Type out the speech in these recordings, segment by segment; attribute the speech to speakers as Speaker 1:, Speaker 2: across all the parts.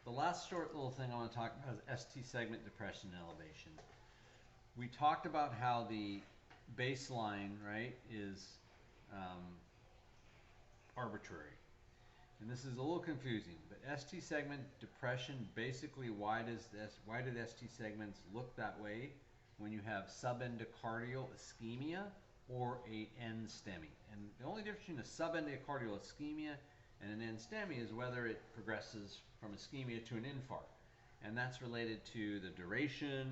Speaker 1: The last short little thing I want to talk about is ST segment depression and elevation. We talked about how the baseline, right, is arbitrary. And this is a little confusing, but ST segment depression, basically why did ST segments look that way when you have subendocardial ischemia or a NSTEMI? And the only difference between a subendocardial ischemia and an NSTEMI is whether it progresses from ischemia to an infarct. And that's related to the duration.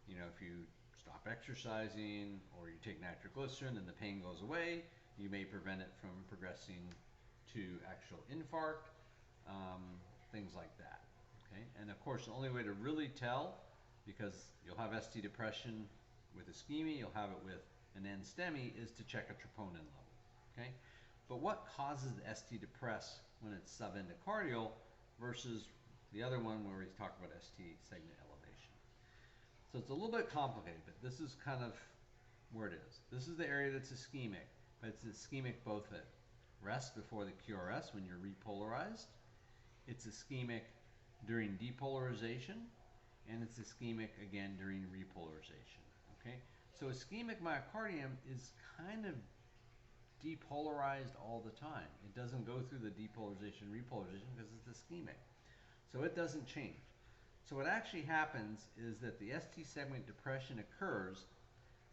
Speaker 1: You know, if you stop exercising or you take nitroglycerin and the pain goes away, you may prevent it from progressing to actual infarct, things like that. Okay, and of course the only way to really tell, because you'll have ST depression with ischemia, you'll have it with an NSTEMI, is to check a troponin level. Okay, but what causes the ST depress when it's subendocardial versus the other one where we talk about ST segment elevation? So it's a little bit complicated, but this is kind of where it is. This is the area that's ischemic, but it's ischemic both at rest before the QRS when you're repolarized. It's ischemic during depolarization, and it's ischemic again during repolarization. Okay, so ischemic myocardium is kind of depolarized all the time. It doesn't go through the depolarization, repolarization because it's ischemic. So it doesn't change. So what actually happens is that the ST segment depression occurs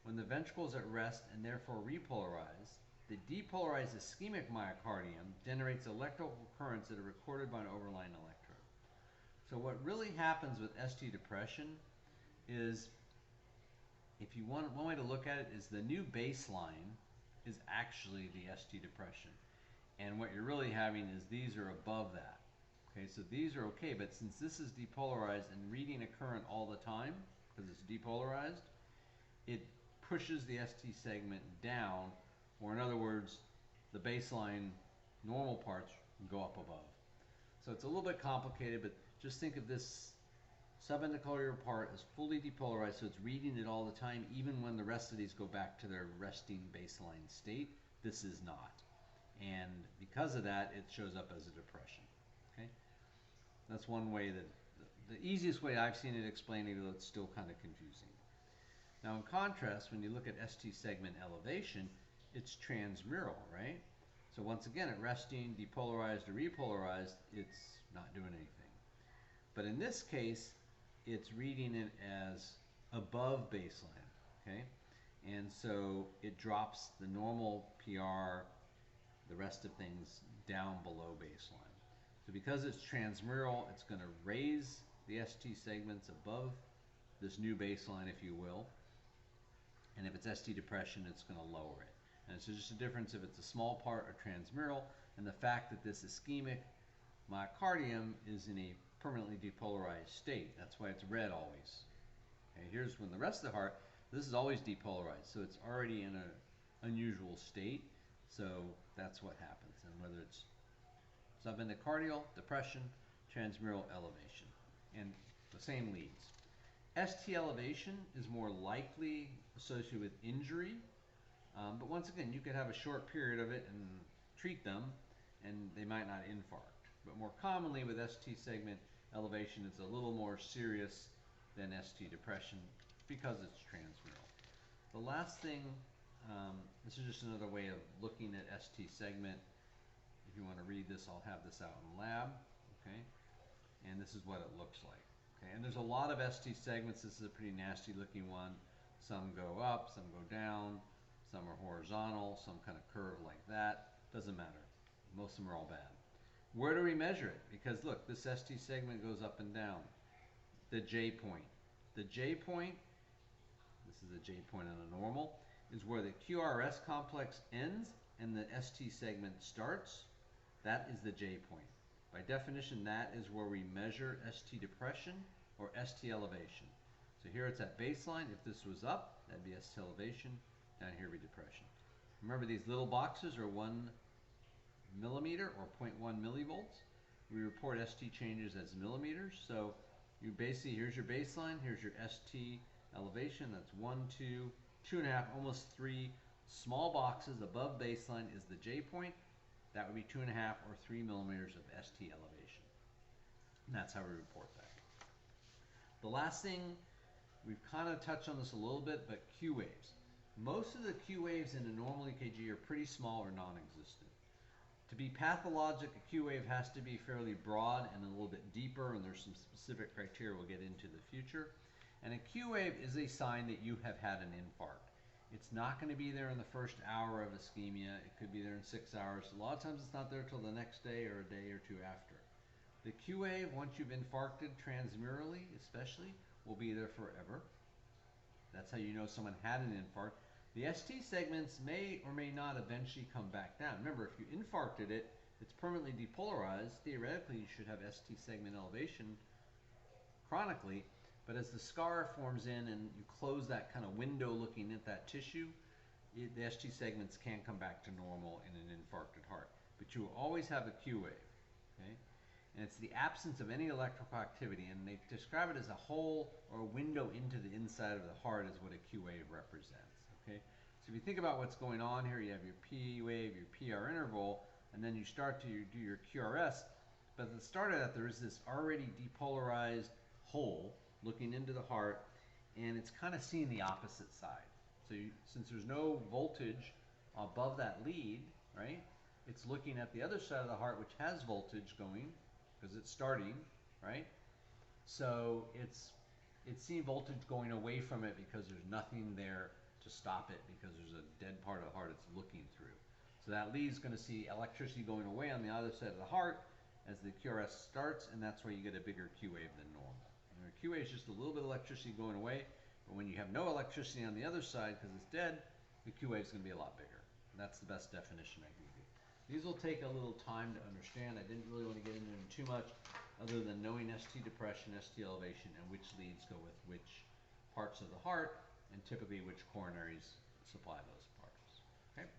Speaker 1: when the ventricle is at rest and therefore repolarized. The depolarized ischemic myocardium generates electrical currents that are recorded by an overlying electrode. So what really happens with ST depression is, if you want, one way to look at it is the new baseline is actually the ST depression. And what you're really having is these are above that. Okay, so these are okay, but since this is depolarized and reading a current all the time, because it's depolarized, it pushes the ST segment down, or in other words, the baseline normal parts go up above. So it's a little bit complicated, but just think of this subendocardial part as fully depolarized, so it's reading it all the time, even when the rest of these go back to their resting baseline state. This is not. And because of that, it shows up as a depression. Okay? That's one way that, the easiest way I've seen it explained, though it's still kind of confusing. Now in contrast, when you look at ST segment elevation, it's transmural, right? So once again, at resting, depolarized or repolarized, it's not doing anything. But in this case, it's reading it as above baseline, okay? And so it drops the normal PR, the rest of things, down below baseline. So because it's transmural, it's going to raise the ST segments above this new baseline, if you will. And if it's ST depression, it's going to lower it. And it's just a difference if it's a small part or transmural, and the fact that this ischemic myocardium is in a permanently depolarized state. That's why it's red always. Okay, here's when the rest of the heart, this is always depolarized, so it's already in an unusual state. So that's what happens. And whether it's subendocardial, depression, transmural elevation, and the same leads. ST elevation is more likely associated with injury, but once again, you could have a short period of it and treat them, and they might not infarct. But more commonly with ST segment elevation, it's a little more serious than ST depression because it's transmural. The last thing, this is just another way of looking at ST segment. If you want to read this, I'll have this out in lab, okay? And this is what it looks like, okay? And there's a lot of ST segments. This is a pretty nasty looking one. Some go up, some go down, some are horizontal, some kind of curve like that. Doesn't matter. Most of them are all bad. Where do we measure it? Because look, this ST segment goes up and down. The J point. The J point, this is the J point on a normal, is where the QRS complex ends and the ST segment starts. That is the J point. By definition, that is where we measure ST depression or ST elevation. So here it's at baseline. If this was up, that'd be ST elevation. Down here would be depression. Remember, these little boxes are 1 millimeter or 0.1 millivolts. We report ST changes as millimeters. So you basically, here's your baseline, here's your ST elevation. That's 1, 2, 2.5, almost 3 small boxes above baseline is the J point. That would be 2.5 or 3 millimeters of ST elevation. And that's how we report that. The last thing, we've kind of touched on this a little bit, but Q waves. Most of the Q waves in a normal EKG are pretty small or non-existent. To be pathologic, a Q wave has to be fairly broad and a little bit deeper, and there's some specific criteria we'll get into the future. And a Q wave is a sign that you have had an infarct. It's not going to be there in the first hour of ischemia. It could be there in 6 hours. A lot of times it's not there till the next day or a day or two after. The Q wave, once you've infarcted transmurally especially, will be there forever. That's how you know someone had an infarct. The ST segments may or may not eventually come back down. Remember, if you infarcted it, it's permanently depolarized. Theoretically, you should have ST segment elevation chronically, but as the scar forms in and you close that kind of window looking at that tissue, the ST segments can't come back to normal in an infarcted heart. But you will always have a Q wave, okay? And it's the absence of any electrical activity, and they describe it as a hole or a window into the inside of the heart is what a Q wave represents, okay? So if you think about what's going on here, you have your P wave, your PR interval, and then you start to do your QRS, but at the start of that, there is this already depolarized hole looking into the heart, and it's kind of seeing the opposite side. So since there's no voltage above that lead, right, it's looking at the other side of the heart, which has voltage going, because it's starting, right? So it's seeing voltage going away from it because there's nothing there to stop it, because there's a dead part of the heart it's looking through. So that lead is going to see electricity going away on the other side of the heart as the QRS starts, and that's where you get a bigger Q wave than normal. And a Q wave is just a little bit of electricity going away, but when you have no electricity on the other side because it's dead, the Q wave is going to be a lot bigger. And that's the best definition I can give you. These will take a little time to understand. I didn't really want to get into them too much, other than knowing ST depression, ST elevation, and which leads go with which parts of the heart, and typically which coronaries supply those parts. Okay?